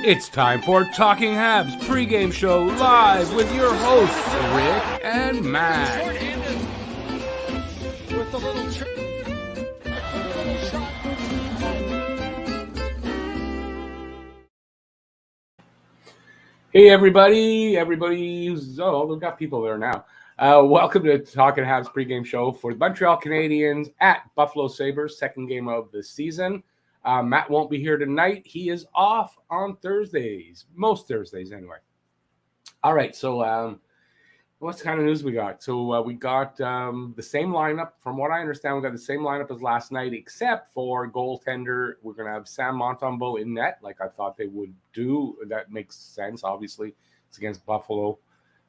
It's time for Talking Habs pregame show live with your hosts, Rick and Matt. With the little Hey, everybody. We've got people there now. Welcome to Talking Habs pregame show for the Montreal Canadiens at Buffalo Sabres, second game of the season. Matt won't be here tonight. He is off on Thursdays, most Thursdays anyway. All right, so what kind of news we got? So we got the same lineup. From what I understand, we got the same lineup as last night, except for goaltender. We're going to have Sam Montembeault in net, like I thought they would do. That makes sense, obviously. It's against Buffalo.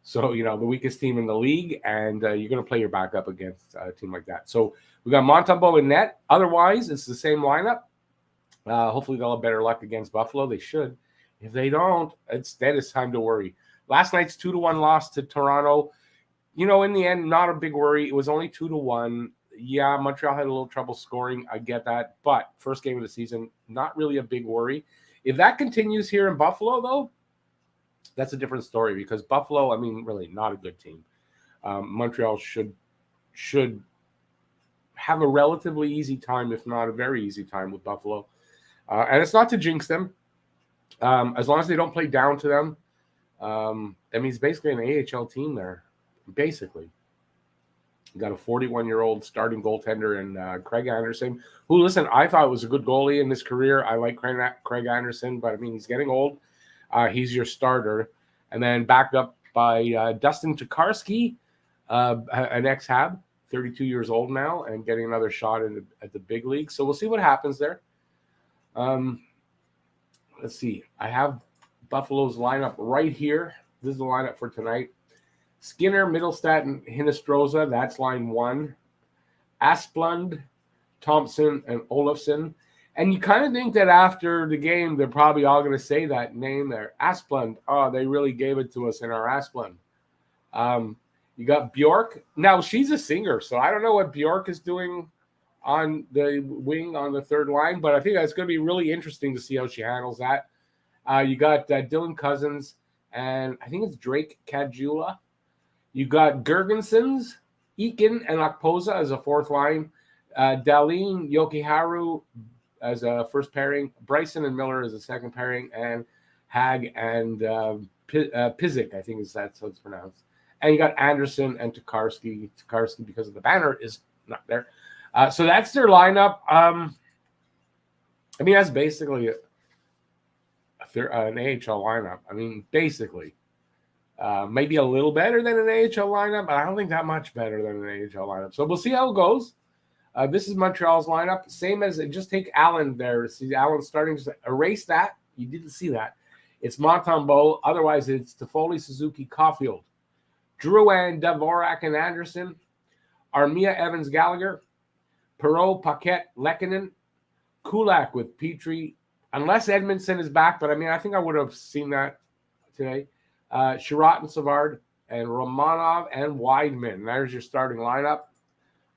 So, the weakest team in the league, and you're going to play your backup against a team like that. So we got Montembeault in net. Otherwise, it's the same lineup. Hopefully they'll have better luck against Buffalo. They should. If they don't, it's time to worry. Last night's 2-1 loss to Toronto. In the end, not a big worry. It was only 2-1. Yeah, Montreal had a little trouble scoring. I get that. But first game of the season, not really a big worry. If that continues here in Buffalo, though, that's a different story because Buffalo, really not a good team. Montreal should have a relatively easy time, if not a very easy time with Buffalo. And it's not to jinx them. As long as they don't play down to them. It's basically an AHL team there, basically. You got a 41-year-old starting goaltender in Craig Anderson, who, listen, I thought was a good goalie in his career. I like Craig Anderson, but, he's getting old. He's your starter. And then backed up by Dustin Tokarski, an ex-Hab, 32 years old now, and getting another shot at the big league. So we'll see what happens there. Let's see. I have Buffalo's lineup right here. This is the lineup for tonight. Skinner, Middlestat, and Hinostroza. That's line one. Asplund, Thompson, and Olofsson. And you kind of think that after the game, they're probably all going to say that name there. Asplund. Oh, they really gave it to us in our Asplund. You got Bjork. Now, she's a singer, so I don't know what Bjork is doing on the wing on the third line, but I think that's going to be really interesting to see how she handles that. You got Dylan Cousins, and I think it's Drake Caggiula. You got Gergensons, Eakin, and Okpoza as a fourth line. Darlene Yokiharu as a first pairing. Bryson and Miller as a second pairing. And Hag and Pizik, I think that's how it's pronounced. And you got Anderson and Tokarski. Tokarski, because of the banner, is not there. So that's their lineup. That's basically an AHL lineup. Basically. Maybe a little better than an AHL lineup, but I don't think that much better than an AHL lineup. So we'll see how it goes. This is Montreal's lineup. Same as just take Allen there. See Allen starting. Just erase that. You didn't see that. It's Montembeault. Otherwise, it's Toffoli, Suzuki, Caulfield. Drouin, Dvorak, and Anderson. Armia, Evans, Gallagher. Perreault, Paquette, Lehkonen. Kulak with Petrie. Unless Edmondson is back, but I think I would have seen that today. Sherratt and Savard, and Romanov and Weidman. There's your starting lineup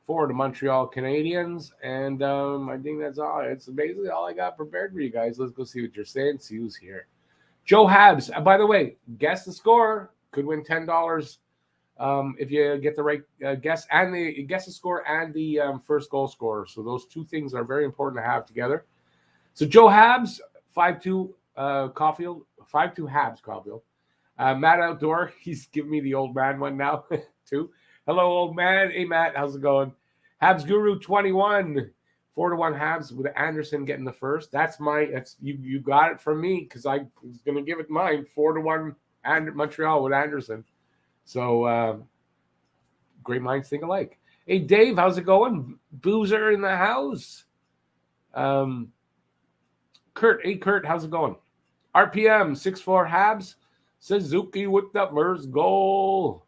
for the Montreal Canadiens. And I think that's all. It's basically all I got prepared for you guys. Let's go see what you're saying. See who's here. Joe Habs. By the way, guess the score. Could win $10 if you get the right guess. And guess the score and the first goal scorer. So those two things are very important to have together. So Joe Habs, 5-2 Caulfield. 5-2 Habs Caulfield. Matt Outdoor, he's giving me the old man one now, too. Hello, old man. Hey, Matt, how's it going? Habs Guru 21, 4-1 Habs with Anderson getting the first. That's you got it from me because I was going to give it mine. 4-1 and Montreal with Anderson. So great minds think alike. Hey, Dave, how's it going? Boozer in the house. Kurt, hey, Kurt, how's it going? RPM 6-4 Habs. Suzuki with the first goal.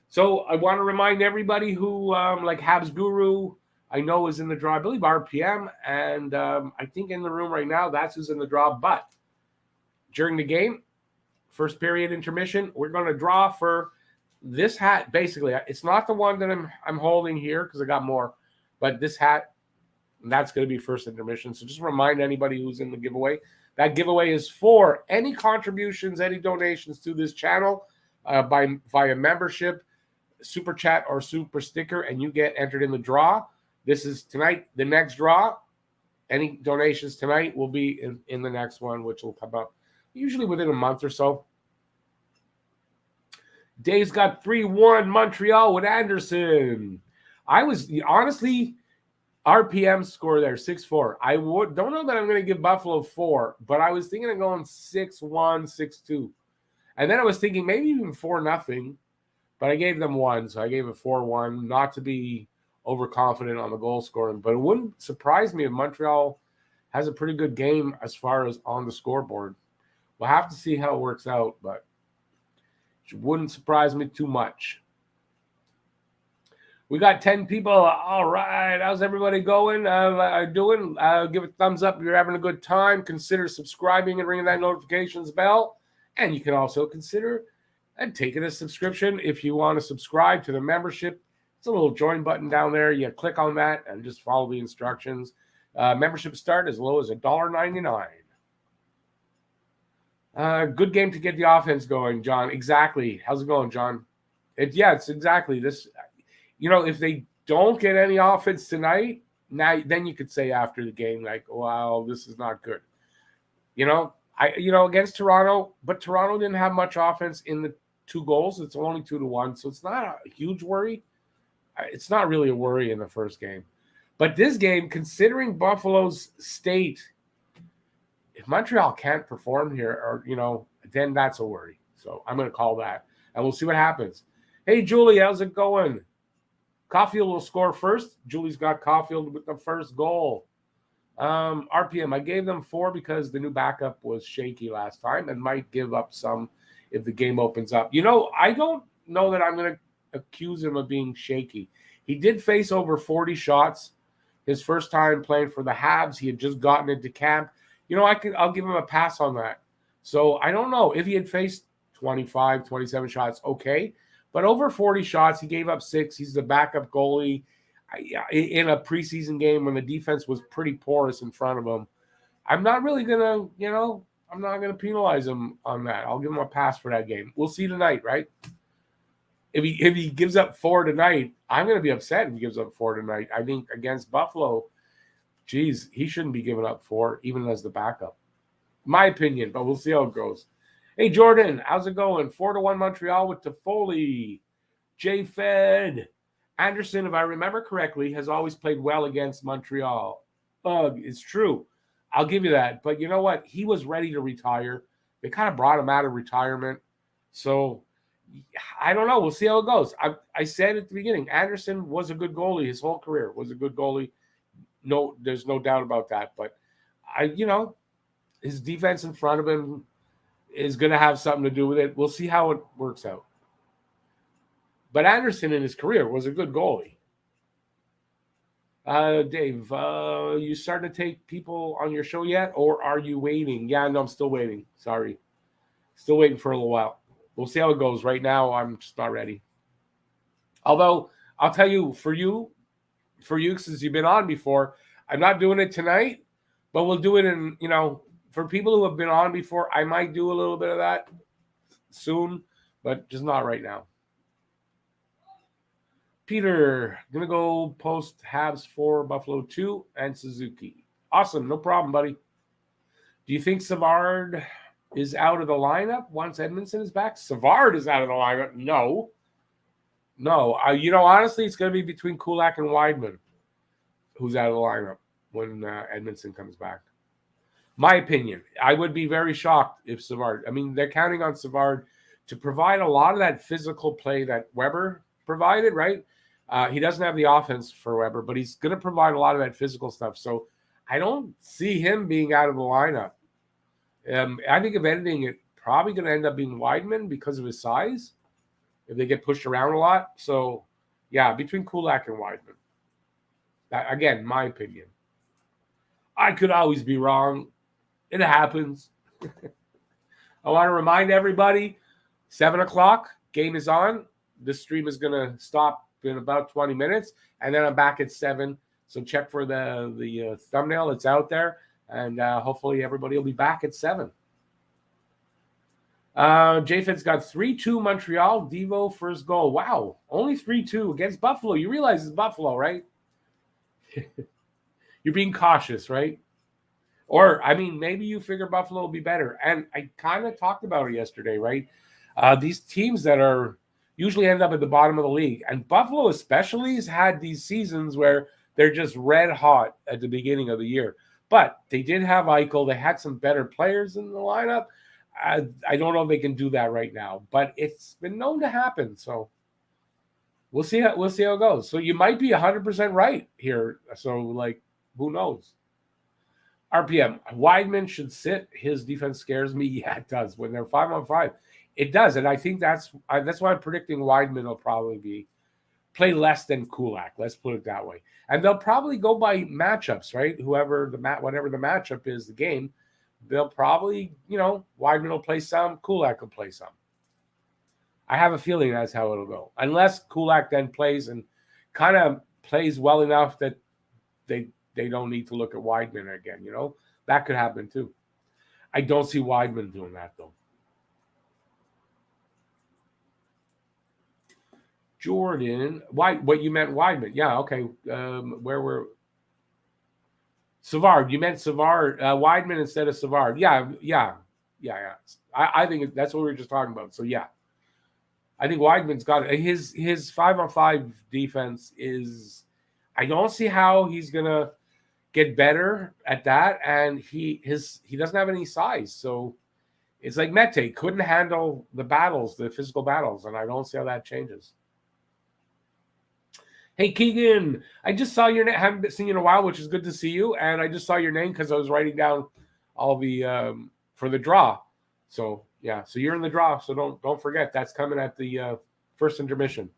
So I want to remind everybody who, like Habs Guru, I know is in the draw. I believe RPM, and I think in the room right now, that's who's in the draw. But during the game, first period intermission, we're going to draw for this hat. Basically, it's not the one that I'm holding here because I got more, but this hat And that's going to be first intermission. So just remind anybody who's in the giveaway. That giveaway is for any contributions, any donations to this channel via membership, super chat, or super sticker, and you get entered in the draw. This is tonight. The next draw, any donations tonight will be in the next one, which will come up usually within a month or so. Dave's got 3-1 Montreal with Anderson. I was honestly RPM score there 6-4. I don't know that I'm going to give Buffalo 4, but I was thinking of going 6-1, 6-2, and then I was thinking maybe even 4-0. But I gave them 1, so I gave it 4-1, not to be overconfident on the goal scoring. But it wouldn't surprise me if Montreal has a pretty good game as far as on the scoreboard. We'll have to see how it works out, but it wouldn't surprise me too much. We got 10 people. All right. How's everybody going? Doing? Give a thumbs up if you're having a good time. Consider subscribing and ringing that notifications bell. And you can also consider and taking a subscription if you want to subscribe to the membership. It's a little join button down there. You click on that and just follow the instructions. Membership start as low as $1.99. Good game to get the offense going, John. Exactly. How's it going, John? It's exactly this. If they don't get any offense tonight, then you could say after the game, like, wow, this is not good. Against Toronto, but Toronto didn't have much offense in the 2 goals. It's only 2-1, so it's not a huge worry. It's not really a worry in the first game. But this game, considering Buffalo's state, if Montreal can't perform here, or then that's a worry. So I'm going to call that, and we'll see what happens. Hey, Julie, how's it going? Caulfield will score first. Julie's got Caulfield with the first goal. RPM, I gave them 4 because the new backup was shaky last time and might give up some if the game opens up. I don't know that I'm going to accuse him of being shaky. He did face over 40 shots his first time playing for the Habs. He had just gotten into camp. I'll give him a pass on that. So I don't know if he had faced 25, 27 shots. Okay. But over 40 shots, he gave up 6. He's the backup goalie in a preseason game when the defense was pretty porous in front of him. I'm not really going to, I'm not going to penalize him on that. I'll give him a pass for that game. We'll see tonight, right? If he gives up 4 tonight, I'm going to be upset if he gives up 4 tonight. I think against Buffalo, geez, he shouldn't be giving up 4, even as the backup. My opinion, but we'll see how it goes. Hey, Jordan, how's it going? 4-1 Montreal with Toffoli. J-Fed. Anderson, if I remember correctly, has always played well against Montreal. It's true. I'll give you that. But you know what? He was ready to retire. They kind of brought him out of retirement. So I don't know. We'll see how it goes. I said at the beginning, Anderson was a good goalie. His whole career was a good goalie. No, there's no doubt about that. But his defense in front of him is going to have something to do with it. We'll see how it works out. But Anderson in his career was a good goalie. Dave, you starting to take people on your show yet, or are you waiting? Yeah, no, I'm still waiting. Sorry. Still waiting for a little while. We'll see how it goes. Right now, I'm just not ready. Although, I'll tell you, for you, since you've been on before, I'm not doing it tonight, but we'll do it in, for people who have been on before, I might do a little bit of that soon, but just not right now. Peter, going to go post Habs 4, Buffalo 2, and Suzuki. Awesome. No problem, buddy. Do you think Savard is out of the lineup once Edmondson is back? Savard is out of the lineup? No. Honestly, it's going to be between Kulak and Weidman who's out of the lineup when Edmondson comes back. My opinion. I would be very shocked if Savard. They're counting on Savard to provide a lot of that physical play that Weber provided, right? He doesn't have the offense for Weber, but he's going to provide a lot of that physical stuff. So I don't see him being out of the lineup. I think if anything, it's probably going to end up being Weidman because of his size, if they get pushed around a lot. So, yeah, between Kulak and Weidman. Again, my opinion. I could always be wrong. It happens. I want to remind everybody, 7 o'clock, game is on. This stream is going to stop in about 20 minutes, and then I'm back at 7. So check for the thumbnail. It's out there. And hopefully everybody will be back at 7. JFit's got 3-2 Montreal. Devo first goal. Wow. Only 3-2 against Buffalo. You realize it's Buffalo, right? You're being cautious, right? Or, I mean, maybe you figure Buffalo will be better. And I kind of talked about it yesterday, right? These teams that are usually end up at the bottom of the league. And Buffalo especially has had these seasons where they're just red hot at the beginning of the year. But they did have Eichel. They had some better players in the lineup. I don't know if they can do that right now. But it's been known to happen. So we'll see how it goes. So you might be 100% right here. So, like, who knows? RPM, Wideman should sit. His defense scares me. Yeah, it does. When they're 5-on-5, it does. And I think that's why I'm predicting Wideman will probably play less than Kulak. Let's put it that way. And they'll probably go by matchups, right? Whatever the matchup is, the game, they'll probably, Wideman will play some, Kulak will play some. I have a feeling that's how it'll go. Unless Kulak then plays and kind of plays well enough that they don't need to look at Wideman again, That could happen too. I don't see Wideman doing that, though. Jordan, what you meant Wideman? Yeah, okay. Where were Savard? You meant Savard, Wideman instead of Savard. Yeah. I think that's what we were just talking about. So yeah, I think Wideman's got it. His 5-on-5 defense is. I don't see how he's gonna get better at that, and he doesn't have any size, so it's like Mete couldn't handle the physical battles, and I don't see how that changes. Hey, Keegan, I just saw your name. Haven't seen you in a while, which is good to see you. And I just saw your name because I was writing down all the for the draw. So yeah, so you're in the draw. So don't forget that's coming at the first intermission.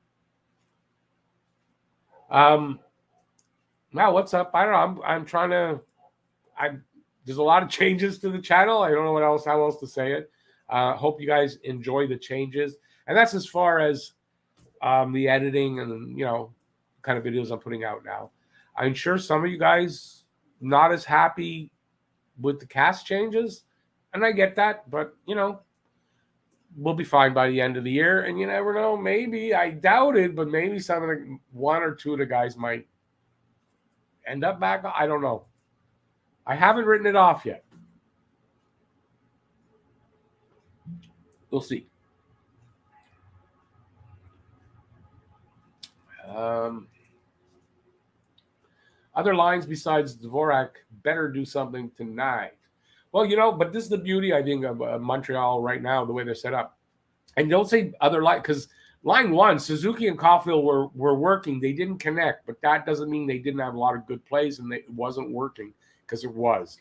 Now what's up? I don't know. I'm trying to. There's a lot of changes to the channel. I don't know how else to say it. Hope you guys enjoy the changes, and that's as far as the editing and kind of videos I'm putting out now. I'm sure some of you guys not as happy with the cast changes, and I get that, but we'll be fine by the end of the year. And you never know, maybe, I doubt it, but maybe one or two of the guys might end up back. I don't know. I haven't written it off yet. We'll see. Other lines besides Dvorak better do something tonight. Well, but this is the beauty, I think, of Montreal right now, the way they're set up. And don't say other line, because line one, Suzuki and Caulfield were working. They didn't connect, but that doesn't mean they didn't have a lot of good plays and it wasn't working, because it was.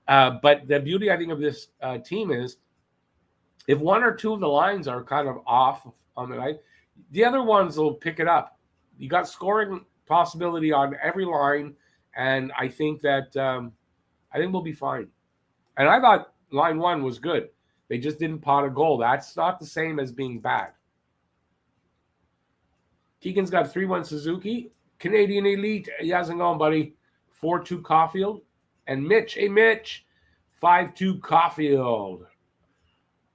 But the beauty, I think, of this team is if one or two of the lines are kind of off on the night, the other ones will pick it up. You got scoring possibility on every line, and I think that we'll be fine. And I thought line one was good. They just didn't pot a goal. That's not the same as being bad. Keegan's got 3-1 Suzuki. Canadian Elite, he hasn't gone, buddy. 4-2 Caulfield. And Mitch, 5-2 Caulfield.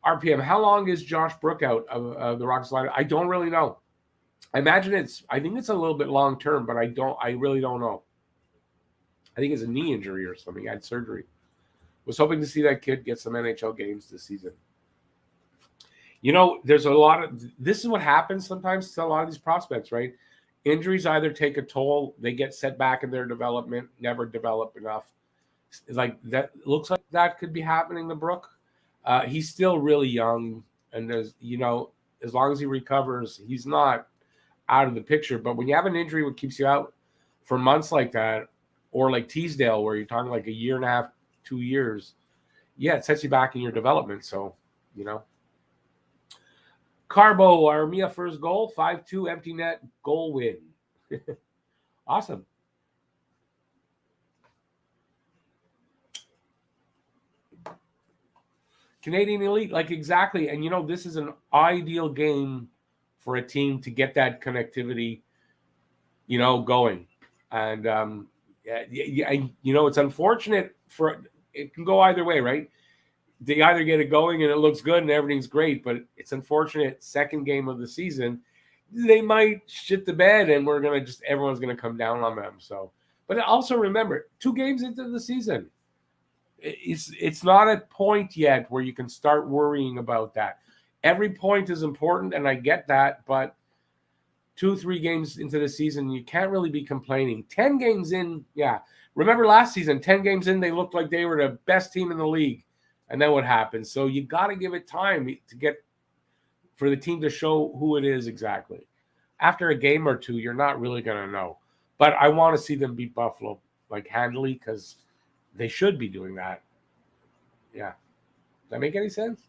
RPM, how long is Josh Brook out of the Rockets lineup? I don't really know. I think it's a little bit long term, but I really don't know. I think it's a knee injury or something. He had surgery. Was hoping to see that kid get some NHL games this season. There's a lot of, this is what happens sometimes to a lot of these prospects, right? Injuries either take a toll, they get set back in their development, never develop enough. Like that looks like that could be happening to Brook. He's still really young, and as long as he recovers, he's not out of the picture. But when you have an injury what keeps you out for months like that, or like Teasdale, where you're talking like a year and a half, 2 years, yeah, it sets you back in your development. So, Carbo, Armia first goal, 5-2 empty net goal win. Awesome. Canadian Elite, like exactly. And, this is an ideal game for a team to get that connectivity, going. And it's unfortunate it can go either way, right? They either get it going and it looks good and everything's great, but it's unfortunate second game of the season, they might shit the bed and everyone's going to come down on them. So, but also remember, 2 games into the season, it's not a point yet where you can start worrying about that. Every point is important, and I get that, but 2-3 games into the season, you can't really be complaining. 10 games in, yeah. Remember last season, 10 games in, they looked like they were the best team in the league. And then what happened? So you got to give it time for the team to show who it is exactly. After a game or 2, you're not really going to know. But I want to see them beat Buffalo handily, because they should be doing that. Yeah. Does that make any sense?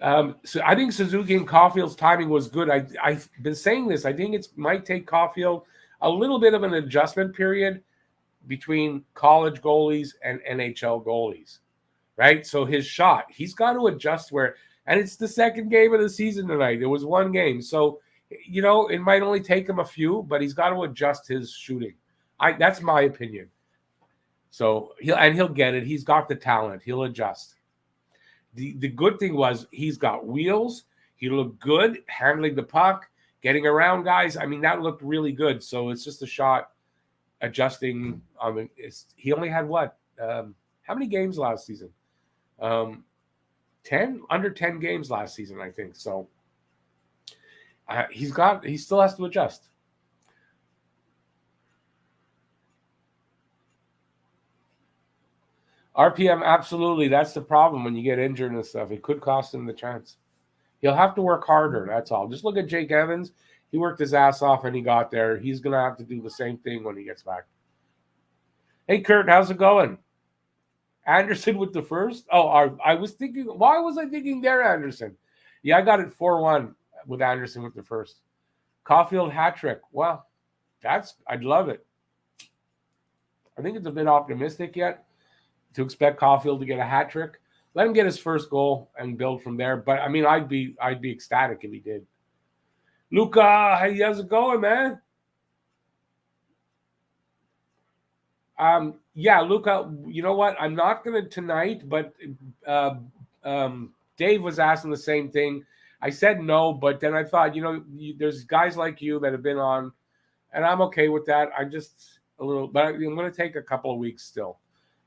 So I think Suzuki and Caulfield's timing was good. I've been saying this. I think it might take Caulfield a little bit of an adjustment period between college goalies and NHL goalies, right? So his shot, he's got to adjust and it's the second game of the season tonight. It was 1 game. So, it might only take him a few, but he's got to adjust his shooting. That's my opinion. So he'll get it. He's got the talent. He'll adjust. The good thing was he's got wheels. He looked good handling the puck, getting around guys. I mean, that looked really good. So it's just a shot adjusting. He only had what? How many games last season? 10? Under 10 games last season, I think. So he still has to adjust. RPM, absolutely. That's the problem when you get injured and stuff. It could cost him the chance. He'll have to work harder. That's all. Just look at Jake Evans. He worked his ass off and he got there. He's going to have to do the same thing when he gets back. Hey, Kurt, how's it going? Anderson with the first? Oh, I was thinking, why was I thinking there, Anderson? Yeah, I got it 4-1 with Anderson with the first. Caulfield hat trick. Well, I'd love it. I think it's a bit optimistic yet to expect Caulfield to get a hat trick. Let him get his first goal and build from there. But I mean, I'd be ecstatic if he did. Luca, hey, how's it going, man? Yeah, Luca, you know what? I'm not going to tonight, but Dave was asking the same thing. I said no, but then I thought, there's guys like you that have been on, and I'm okay with that. I'm just a little, but I'm going to take a couple of weeks still.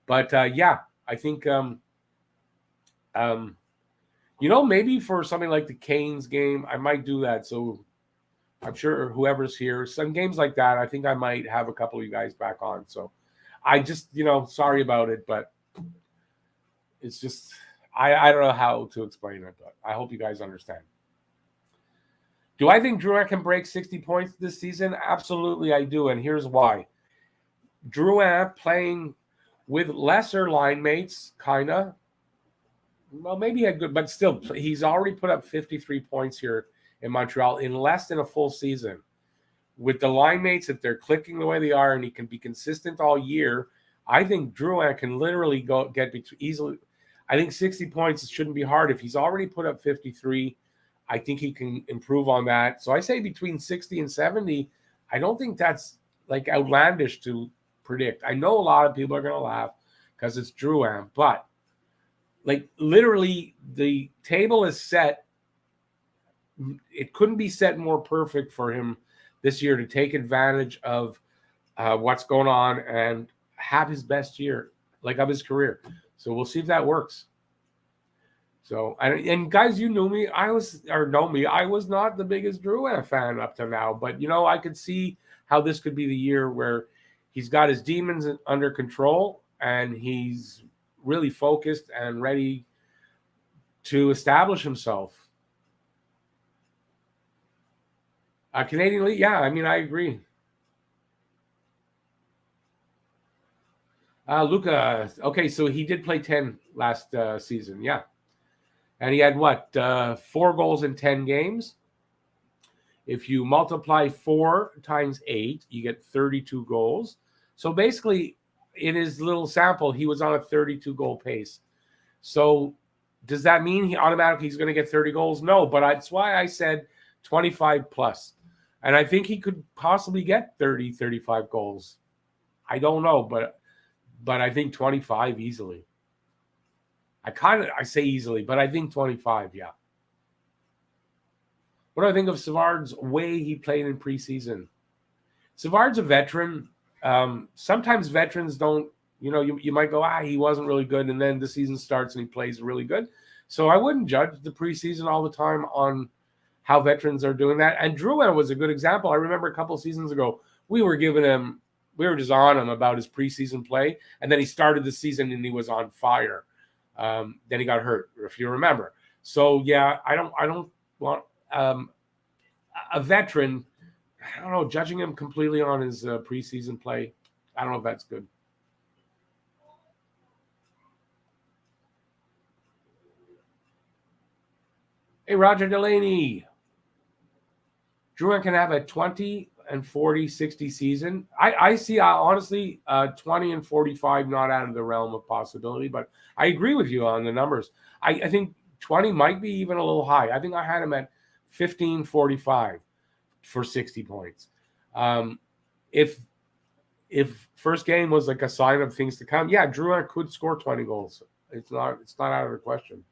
But yeah, I think, maybe for something like the Canes game, I might do that. So I'm sure whoever's here, some games like that, I think I might have a couple of you guys back on. So I just, sorry about it, but it's just, I don't know how to explain it, but I hope you guys understand. Do I think Drouin can break 60 points this season? Absolutely, I do. And here's why. Drouin playing with lesser line mates, kind of. Well, maybe he had good, but still, he's already put up 53 points here in Montreal in less than a full season. With the line mates, if they're clicking the way they are and he can be consistent all year, I think Drouin can literally get easily. I think 60 points shouldn't be hard. If he's already put up 53, I think he can improve on that. So I say between 60 and 70. I don't think that's outlandish to predict. I know a lot of people are going to laugh because it's Drouin, but literally the table is set. It couldn't be set more perfect for him this year to take advantage of what's going on and have his best year of his career. So we'll see if that works. So, and guys, you knew me. I was not the biggest Drouin fan up to now, but I could see how this could be the year where he's got his demons under control and he's really focused and ready to establish himself. Canadian League, yeah, I mean, I agree. Luca, okay, so he did play 10 last season, yeah. And he had 4 goals in 10 games. If you multiply 4 times 8, you get 32 goals. So basically, in his little sample, he was on a 32-goal pace. So does that mean he's going to get 30 goals? No, but that's why I said 25 plus. And I think he could possibly get 30, 35 goals. I don't know, but I think 25 easily. I say easily, but I think 25, yeah. What do I think of Savard's way he played in preseason? Savard's a veteran. Sometimes veterans don't, you might go, he wasn't really good, and then the season starts and he plays really good. So I wouldn't judge the preseason all the time on how veterans are doing that. And Drouin was a good example. I remember a couple of seasons ago, we were just on him about his preseason play, and then he started the season and he was on fire. Then he got hurt, if you remember. So yeah, I don't want a veteran. I don't know, judging him completely on his preseason play. I don't know if that's good. Hey, Roger Delaney. Drouin can have a 20 and 40, 60 season. I see, honestly, 20 and 45 not out of the realm of possibility, but I agree with you on the numbers. I think 20 might be even a little high. I think I had him at 15, 45 for 60 points. If first game was like a sign of things to come, yeah, Drouin could score 20 goals. It's not out of the question.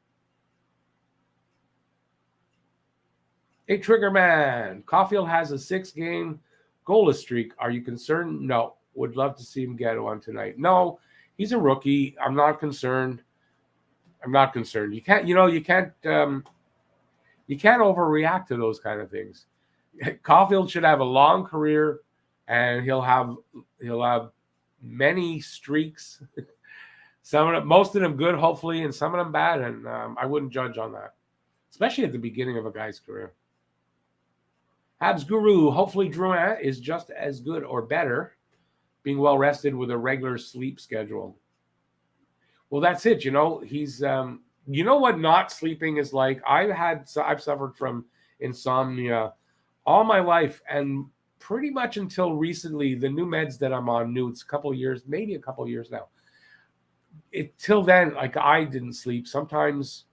Hey, Triggerman. Caulfield has a 6-game goalless streak. Are you concerned? No. Would love to see him get one tonight. No, he's a rookie. I'm not concerned. You can't overreact to those kind of things. Caulfield should have a long career, and he'll have many streaks. Most of them good, hopefully, and some of them bad. And I wouldn't judge on that, especially at the beginning of a guy's career. Habs Guru, hopefully Drouin is just as good or better, being well rested with a regular sleep schedule. Well, that's it. He's what not sleeping is like. I've suffered from insomnia all my life, and pretty much until recently, the new meds that I'm on, it's maybe a couple years now. Till then, like, I didn't sleep. Sometimes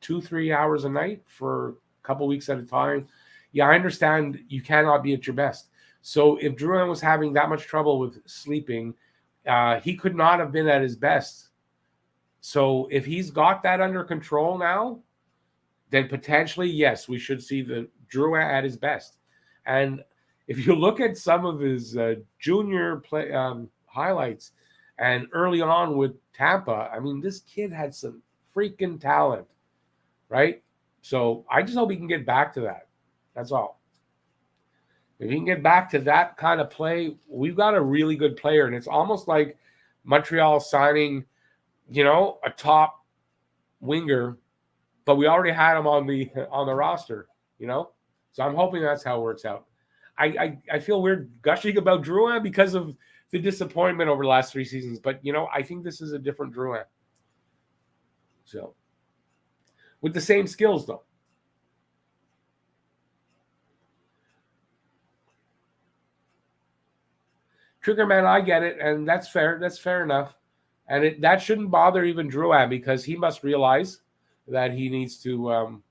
2-3 hours a night for a couple weeks at a time. Yeah, I understand you cannot be at your best. So if Drouin was having that much trouble with sleeping, he could not have been at his best. So if he's got that under control now, then potentially, yes, we should see the Drouin at his best. And if you look at some of his junior play highlights and early on with Tampa, I mean, this kid had some freaking talent, right? So I just hope he can get back to that. That's all. If he can get back to that kind of play, we've got a really good player. And it's almost like Montreal signing, a top winger, but we already had him on the roster, So I'm hoping that's how it works out. I feel weird gushing about Drouin because of the disappointment over the last 3 seasons. But, I think this is a different Drouin. So, with the same skills, though. Triggerman, I get it, and that's fair. That's fair enough, and that shouldn't bother even Drouin because he must realize that he needs to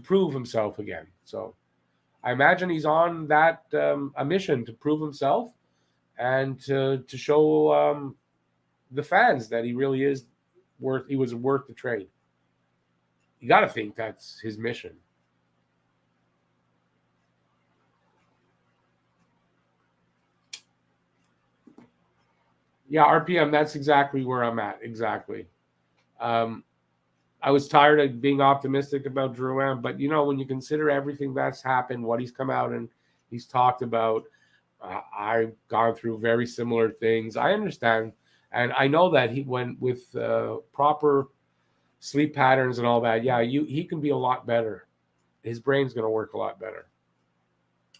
prove himself again. So, I imagine he's on that a mission to prove himself and to show the fans that he really is worth. He was worth the trade. You got to think that's his mission. Yeah, RPM, that's exactly where I'm at. Exactly. I was tired of being optimistic about Drouin, but, when you consider everything that's happened, what he's come out and he's talked about, I've gone through very similar things. I understand. And I know that he went with proper sleep patterns and all that. Yeah, he can be a lot better. His brain's going to work a lot better.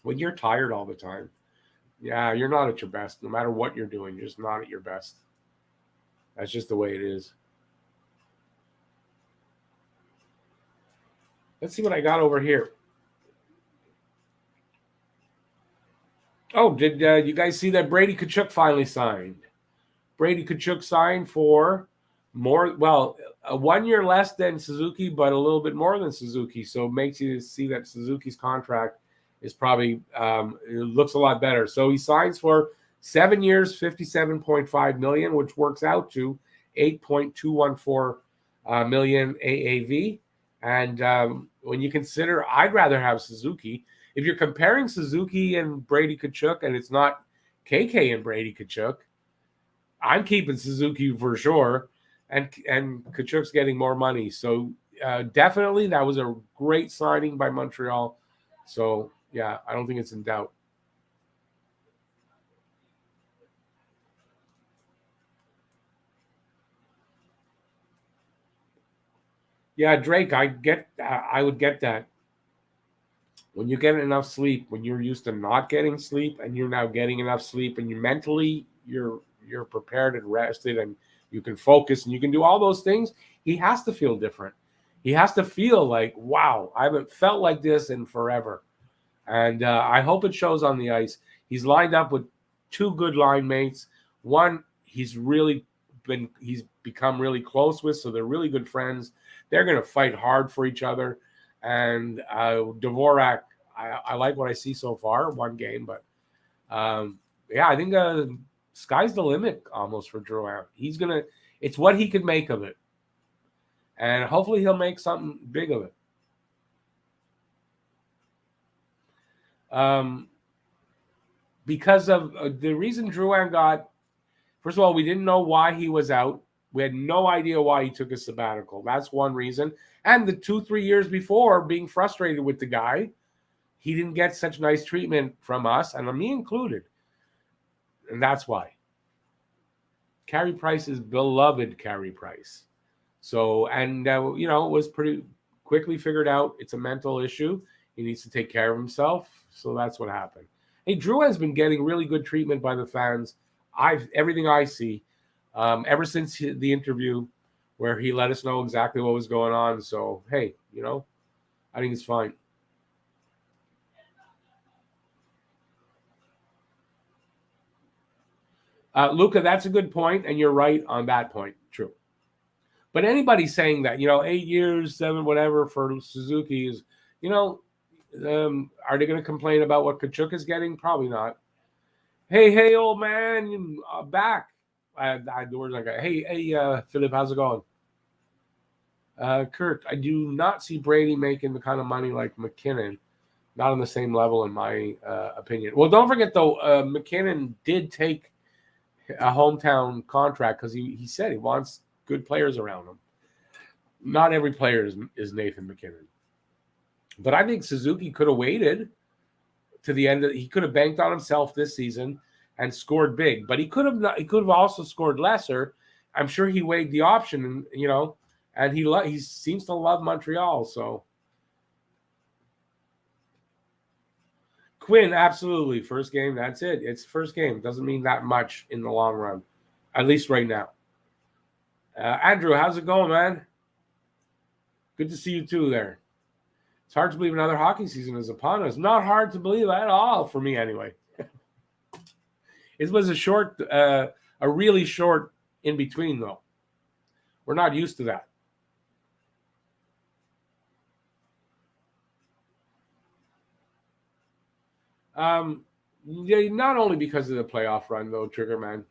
When you're tired all the time, yeah, you're not at your best. No matter what you're doing, you're just not at your best. That's just the way it is. Let's see what I got over here. Oh, did you guys see that Brady Kachuk finally signed? Brady Kachuk signed for Well, 1 year less than Suzuki, but a little bit more than Suzuki. So it makes you see that Suzuki's contract is probably it looks a lot better. So he signs for 7 years, $57.5 million, which works out to $8.214 million AAV. And when you consider, I'd rather have Suzuki. If you're comparing Suzuki and Brady Kachuk, and it's not KK and Brady Kachuk, I'm keeping Suzuki for sure, and Kachuk's getting more money. So definitely, that was a great signing by Montreal. So yeah, I don't think it's in doubt. Yeah, Drake, I would get that. When you get enough sleep, when you're used to not getting sleep, and you're now getting enough sleep, and you're prepared and rested, and you can focus and you can do all those things, he has to feel different. He has to feel like, wow, I haven't felt like this in forever. And I hope it shows on the ice. He's lined up with two good line mates. One he's become really close with, so they're really good friends. They're going to fight hard for each other. And Dvorak, I like what I see so far. One game, but yeah, I think sky's the limit almost for Drouin. It's what he can make of it, and hopefully he'll make something big of it. Because of the reason Drouin got, first of all, we didn't know why he was out. We had no idea why he took a sabbatical. That's one reason. And the 2-3 years before, being frustrated with the guy, he didn't get such nice treatment from us, and me included. And that's why. Carey Price is beloved Carey Price. So, and, it was pretty quickly figured out it's a mental issue. He needs to take care of himself. So that's what happened. Hey, Drew has been getting really good treatment by the fans. Everything I see, ever since the interview where he let us know exactly what was going on. So, hey, I think it's fine. Luca, that's a good point, and you're right on that point. True. But anybody saying that, 8 years, 7, whatever for Suzuki is, are they going to complain about what Kachuk is getting? Probably not. Hey, old man, you back. The words like, hey, Philip, how's it going? Kurt, I do not see Brady making the kind of money like McKinnon. Not on the same level, in my opinion. Well, don't forget, though, McKinnon did take a hometown contract because he said he wants good players around him. Not every player is Nathan McKinnon. But I think Suzuki could have waited to the end. He could have banked on himself this season and scored big. But he could have also scored lesser. I'm sure he weighed the option, and he seems to love Montreal. So Quinn, absolutely. First game, that's it. It's first game. Doesn't mean that much in the long run, at least right now. Andrew, how's it going, man? Good to see you too there. It's hard to believe another hockey season is upon us. Not hard to believe at all, for me anyway. It was a really short in between, though. We're not used to that. Yeah, not only because of the playoff run, though, Trigger Man.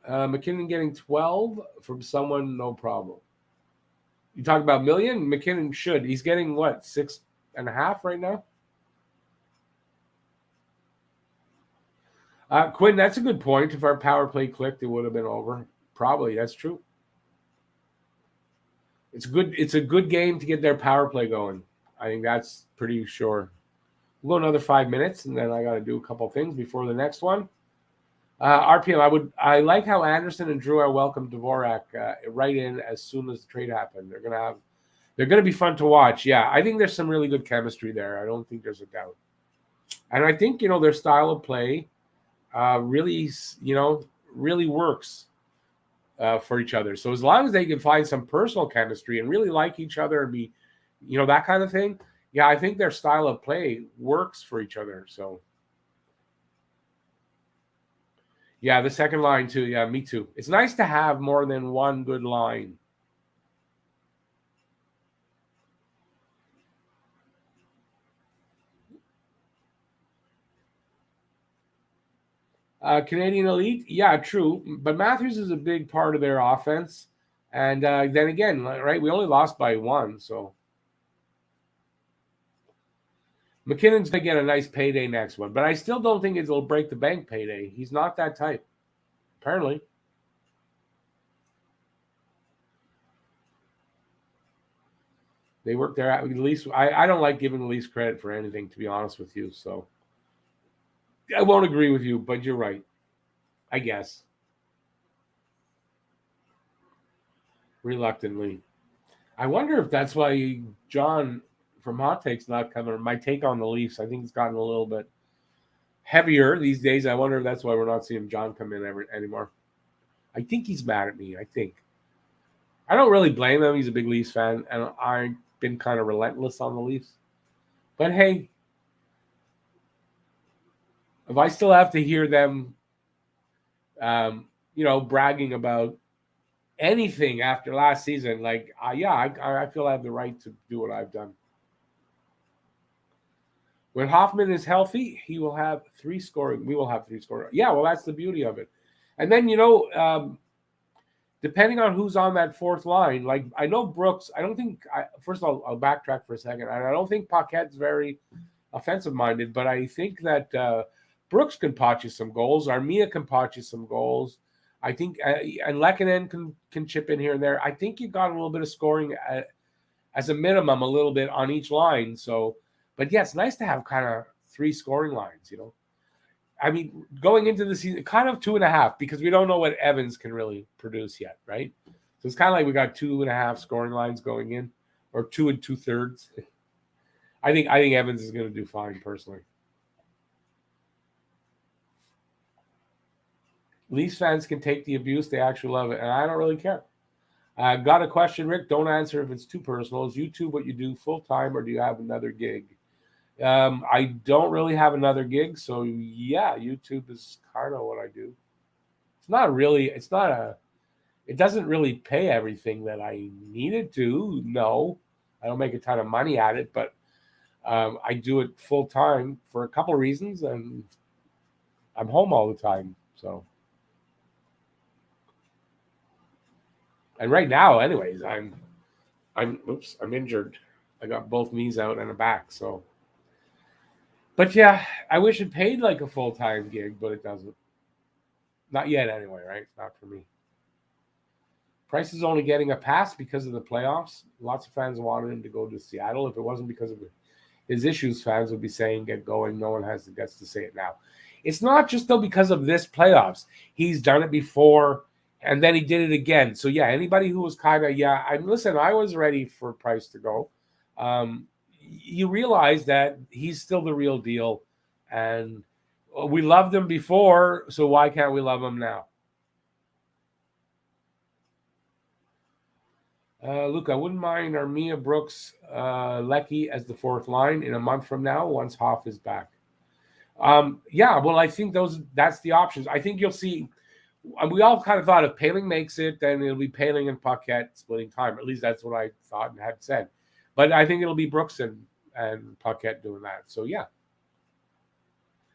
McKinnon getting 12 from someone, no problem. You talk about million? McKinnon should. He's getting what, 6.5 right now? Quinn, that's a good point. If our power play clicked, it would have been over. Probably, that's true. It's a good game to get their power play going. I think that's pretty sure. We'll go another 5 minutes, and then I got to do a couple things before the next one. RPM, I like how Anderson and Drew are welcomed Dvorak right in as soon as the trade happened. They're gonna be fun to watch. Yeah, I think there's some really good chemistry there. I don't think there's a doubt. And I think their style of play really works for each other. So as long as they can find some personal chemistry and really like each other and be, that kind of thing. Yeah, I think their style of play works for each other. So. Yeah, the second line too. Yeah, me too. It's nice to have more than one good line. Canadian Elite, yeah, true. But Matthews is a big part of their offense. And then again, right, we only lost by one. So McKinnon's going to get a nice payday next one. But I still don't think it'll break the bank payday. He's not that type, apparently. They work there at least. I don't like giving the least credit for anything, to be honest with you. So I won't agree with you, but you're right, I guess. Reluctantly. I wonder if that's why John from Hot Take's not coming. My take on the Leafs, I think it's gotten a little bit heavier these days. I wonder if that's why we're not seeing John come in anymore. I think he's mad at me. I think. I don't really blame him. He's a big Leafs fan, and I've been kind of relentless on the Leafs. But hey, if I still have to hear them, bragging about anything after last season, like, I feel I have the right to do what I've done. When Hoffman is healthy, he will have 3 scoring. We will have 3 scoring. Yeah, well, that's the beauty of it. And then, depending on who's on that fourth line, like I know Brooks, I don't think, first of all, I'll backtrack for a second. I don't think Paquette's very offensive minded, but I think that Brooks can pot you some goals. Armia can pot you some goals. I think, and Lehkonen can chip in here and there. I think you got a little bit of scoring as a minimum, a little bit on each line. So, but yeah, it's nice to have kind of 3 scoring lines, I mean, going into the season, kind of 2.5, because we don't know what Evans can really produce yet, right? So it's kind of like we got 2.5 scoring lines going in, or 2 2/3. I think Evans is going to do fine, personally. Leafs fans can take the abuse; they actually love it, and I don't really care. Got a question, Rick? Don't answer if it's too personal. Is YouTube what you do full time, or do you have another gig? I don't really have another gig, so yeah, YouTube is kind of what I do. It's not really, it doesn't really pay everything that I needed to. No, I don't make a ton of money at it, but I do it full time for a couple of reasons, and I'm home all the time. So, and right now, anyways, I'm injured. I got both knees out and a back, so. But yeah, I wish it paid like a full-time gig, but it doesn't. Not yet, anyway, right? It's not for me. Price is only getting a pass because of the playoffs. Lots of fans wanted him to go to Seattle. If it wasn't because of his issues, fans would be saying, get going. No one has the guts to say it now. It's not just, though, because of this playoffs. He's done it before, and then he did it again. So, yeah, anybody who was kind of, listen, I was ready for Price to go. You realize that he's still the real deal, and we loved him before, so why can't we love him now? Luke, I wouldn't mind Armia, Brooks, Lecky as the fourth line in a month from now once Hoff is back. Well, I think that's the options. I think you'll see. We all kind of thought if Paling makes it, then it'll be Paling and Paquette splitting time. At least that's what I thought and had said. But I think it'll be Brooks and Paquette doing that. So, yeah.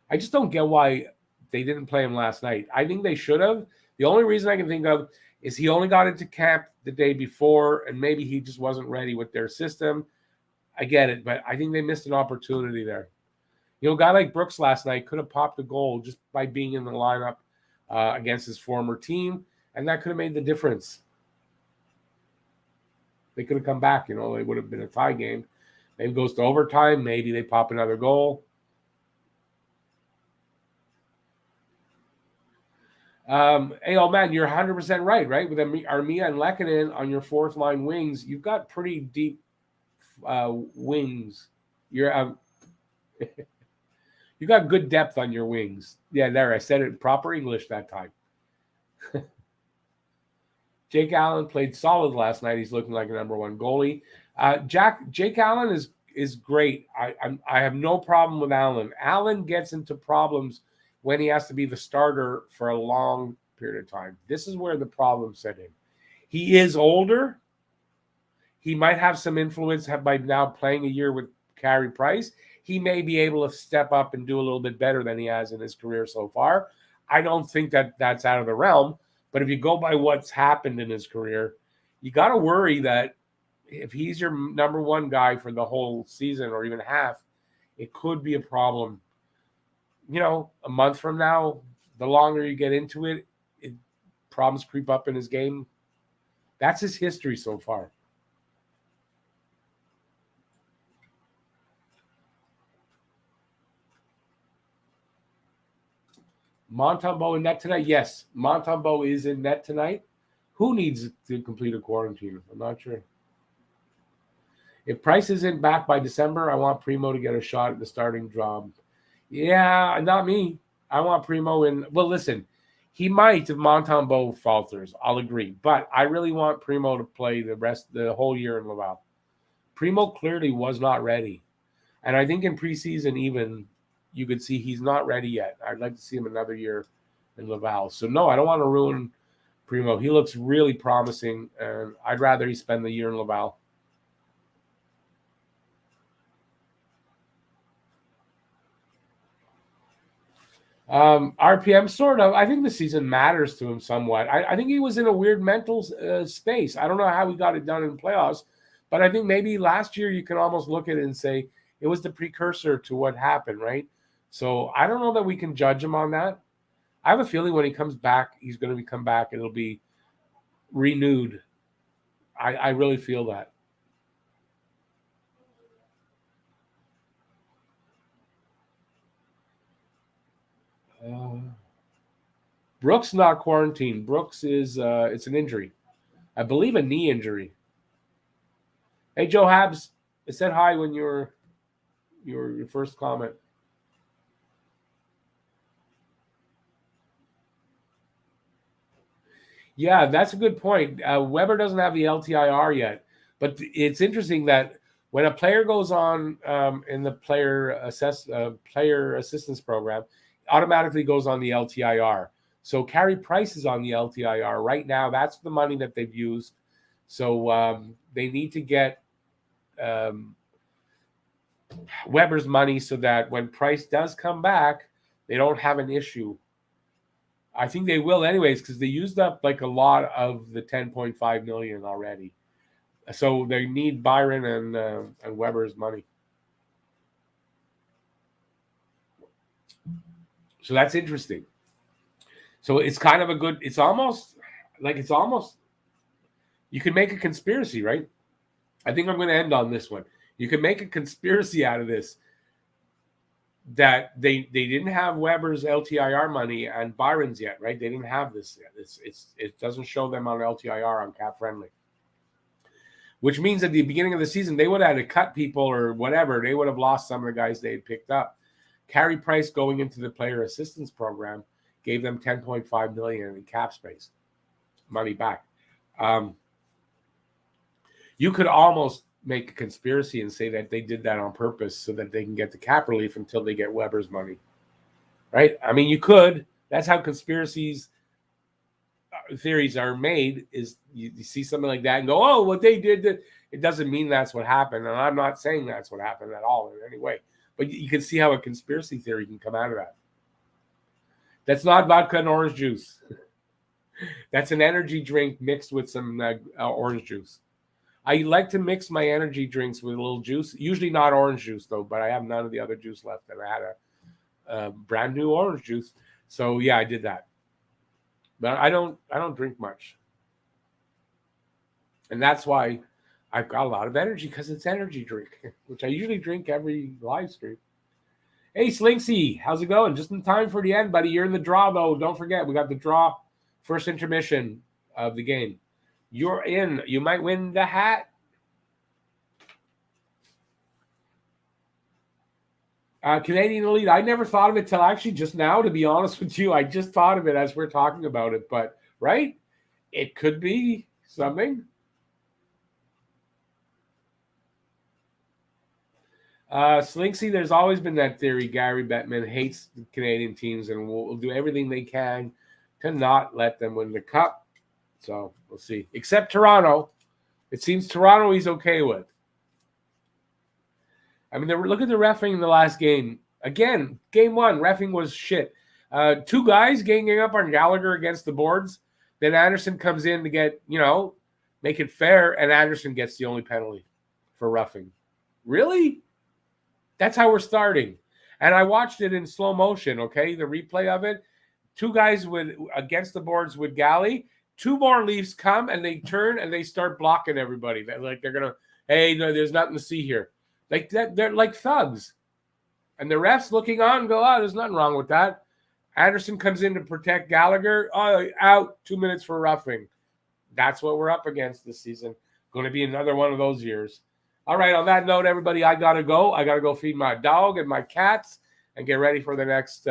I just don't get why they didn't play him last night. I think they should have. The only reason I can think of is he only got into camp the day before, and maybe he just wasn't ready with their system. I get it, but I think they missed an opportunity there. A guy like Brooks last night could have popped a goal just by being in the lineup against his former team, and that could have made the difference. They could have come back, it would have been a tie game. Maybe it goes to overtime. Maybe they pop another goal. Hey, old man, you're 100% right? With Armia and Lehkonen on your fourth line wings, you've got pretty deep wings. You got good depth on your wings. Yeah, there, I said it in proper English that time. Jake Allen played solid last night. He's looking like a number one goalie. Jake Allen is great. I have no problem with Allen. Allen gets into problems when he has to be the starter for a long period of time. This is where the problem set in. He is older. He might have some influence by now playing a year with Carey Price. He may be able to step up and do a little bit better than he has in his career so far. I don't think that that's out of the realm. But if you go by what's happened in his career, you got to worry that if he's your number one guy for the whole season or even half, it could be a problem. You know, a month from now, the longer you get into it, problems creep up in his game. That's his history so far. Montembeault in net tonight? Yes, Montembeault is in net tonight. Who needs to complete a quarantine? I'm not sure. If Price isn't back by December, I want Primo to get a shot at the starting job. Yeah, not me. I want Primo in. Well, listen, he might if Montembeault falters. I'll agree. But I really want Primo to play the whole year in Laval. Primo clearly was not ready. And I think in preseason even, you could see he's not ready yet. I'd like to see him another year in Laval. So, no, I don't want to ruin Primo. He looks really promising, and I'd rather he spend the year in Laval. RPM, sort of. I think the season matters to him somewhat. I think he was in a weird mental space. I don't know how he got it done in playoffs, but I think maybe last year you can almost look at it and say it was the precursor to what happened, right? So I don't know that we can judge him on that. I have a feeling when he comes back, he's going to come back and it'll be renewed. I really feel that. Brooks not quarantined. Brooks is it's an injury. I believe a knee injury. Hey, Joe Habs, I said hi when your first comment. Yeah, that's a good point. Weber doesn't have the LTIR yet, but it's interesting that when a player goes on in the player assistance program, automatically goes on the LTIR. So Carey Price is on the LTIR right now. That's the money that they've used. So they need to get Weber's money so that when Price does come back, they don't have an issue. I think they will anyways because they used up like a lot of the 10.5 million already. So they need Byron and Weber's money. So that's interesting. So it's kind of it's almost you can make a conspiracy, right? I think I'm going to end on this one. You can make a conspiracy out of this that they didn't have Weber's LTIR money and Byron's yet, right? They didn't have this yet. It doesn't show them on LTIR on Cap Friendly, which means at the beginning of the season they would have had to cut people or whatever. They would have lost some of the guys they had picked up. Carey Price going into the player assistance program gave them 10.5 million in cap space, money back. You could almost make a conspiracy and say that they did that on purpose so that they can get the cap relief until they get Weber's money, right? I mean, you could. That's how conspiracies theories are made. Is you see something like that and go, "Oh, what they did." It doesn't mean that's what happened, and I'm not saying that's what happened at all in any way. But you can see how a conspiracy theory can come out of that. That's not vodka and orange juice. That's an energy drink mixed with some orange juice. I like to mix my energy drinks with a little juice. Usually not orange juice though, but I have none of the other juice left, and I had a brand new orange juice. So yeah, I did that. But I don't drink much, and that's why I've got a lot of energy because it's energy drink, which I usually drink every live stream. Hey, Slinksy, how's it going? Just in time for the end, buddy. You're in the draw, though. Don't forget, we got the draw first intermission of the game. You're in. You might win the hat. Canadian Elite. I never thought of it till actually just now, to be honest with you. I just thought of it as we're talking about it. But, right? It could be something. Slinksy, there's always been that theory. Gary Bettman hates the Canadian teams and will do everything they can to not let them win the cup. So we'll see. Except Toronto. It seems Toronto he's okay with. I mean, look at the reffing in the last game. Again, game one, reffing was shit. Two guys ganging up on Gallagher against the boards. Then Anderson comes in to get, make it fair, and Anderson gets the only penalty for roughing. Really? That's how we're starting. And I watched it in slow motion, okay? The replay of it. Two guys against the boards with Galley. Two more Leafs come, and they turn, and they start blocking everybody. They're going to, hey, no, there's nothing to see here. Like that, they're like thugs. And the refs looking on and go, there's nothing wrong with that. Anderson comes in to protect Gallagher. Out 2 minutes for roughing. That's what we're up against this season. Going to be another one of those years. All right, on that note, everybody, I got to go. I got to go feed my dog and my cats and get ready for the next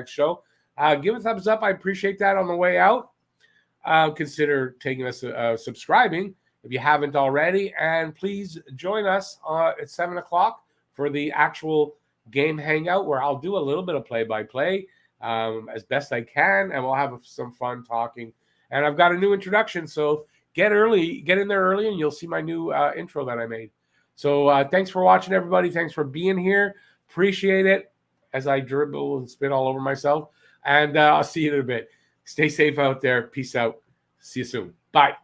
show. Give a thumbs up. I appreciate that on the way out. Consider taking us subscribing if you haven't already. And please join us at 7 o'clock for the actual game hangout where I'll do a little bit of play-by-play as best I can, and we'll have some fun talking. And I've got a new introduction, so get in there early, and you'll see my new intro that I made. So thanks for watching, everybody. Thanks for being here. Appreciate it as I dribble and spit all over myself. And I'll see you in a bit. Stay safe out there. Peace out. See you soon. Bye.